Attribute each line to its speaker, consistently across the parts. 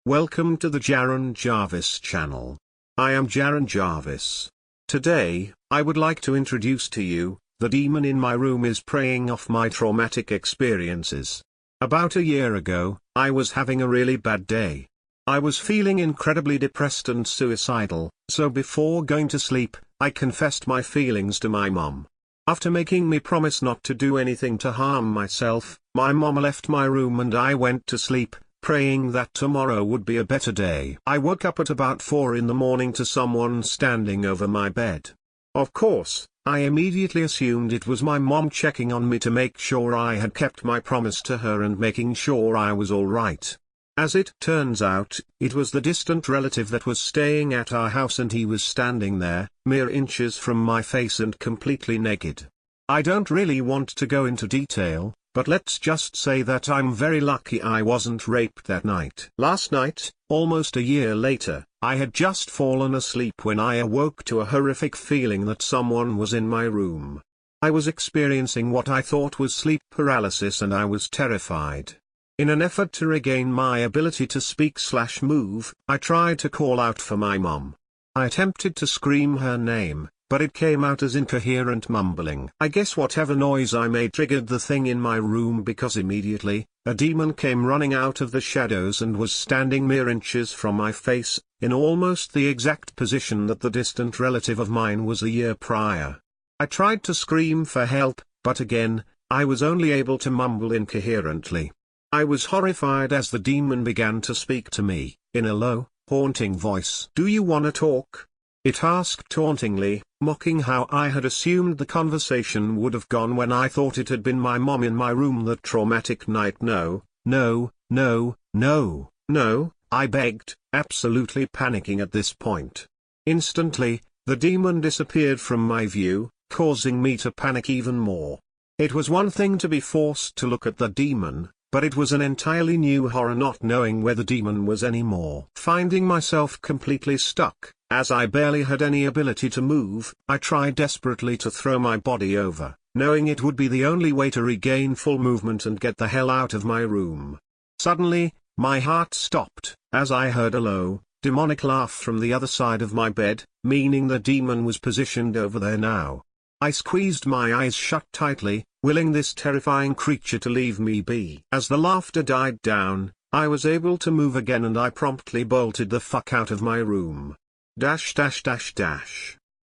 Speaker 1: Welcome to the Jaron Jarvis channel. I am Jaron Jarvis. Today, I would like to introduce to you, the demon in my room is preying off my traumatic experiences. About a year ago, I was having a really bad day. I was feeling incredibly depressed and suicidal, so before going to sleep, I confessed my feelings to my mom. After making me promise not to do anything to harm myself, my mom left my room and I went to sleep, praying that tomorrow would be a better day. I woke up at about 4 in the morning to someone standing over my bed. Of course, I immediately assumed it was my mom checking on me to make sure I had kept my promise to her and making sure I was alright. As it turns out, it was the distant relative that was staying at our house, and he was standing there, mere inches from my face and completely naked. I don't really want to go into detail, but let's just say that I'm very lucky I wasn't raped that night. Last night, almost a year later, I had just fallen asleep when I awoke to a horrific feeling that someone was in my room. I was experiencing what I thought was sleep paralysis and I was terrified. In an effort to regain my ability to speak/move, I tried to call out for my mom. I attempted to scream her name, but it came out as incoherent mumbling. I guess whatever noise I made triggered the thing in my room, because immediately, a demon came running out of the shadows and was standing mere inches from my face, in almost the exact position that the distant relative of mine was a year prior. I tried to scream for help, but again, I was only able to mumble incoherently. I was horrified as the demon began to speak to me, in a low, haunting voice. "Do you wanna talk?" it asked tauntingly, mocking how I had assumed the conversation would have gone when I thought it had been my mom in my room that traumatic night. No, no, no, no, no, I begged, absolutely panicking at this point. Instantly, the demon disappeared from my view, causing me to panic even more. It was one thing to be forced to look at the demon, but it was an entirely new horror not knowing where the demon was anymore. Finding myself completely stuck, as I barely had any ability to move, I tried desperately to throw my body over, knowing it would be the only way to regain full movement and get the hell out of my room. Suddenly, my heart stopped, as I heard a low, demonic laugh from the other side of my bed, meaning the demon was positioned over there now. I squeezed my eyes shut tightly, willing this terrifying creature to leave me be. As the laughter died down, I was able to move again and I promptly bolted the fuck out of my room.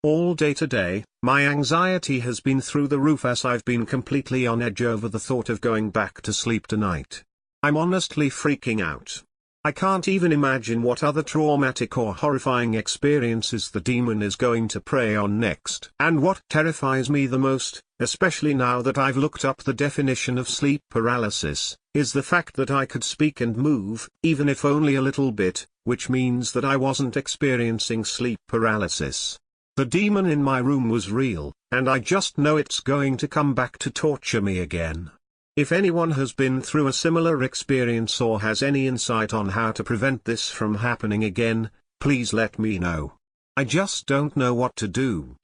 Speaker 1: All day today, my anxiety has been through the roof as I've been completely on edge over the thought of going back to sleep tonight. I'm honestly freaking out. I can't even imagine what other traumatic or horrifying experiences the demon is going to prey on next. And what terrifies me the most, especially now that I've looked up the definition of sleep paralysis, is the fact that I could speak and move, even if only a little bit, which means that I wasn't experiencing sleep paralysis. The demon in my room was real, and I just know it's going to come back to torture me again. If anyone has been through a similar experience or has any insight on how to prevent this from happening again, please let me know. I just don't know what to do.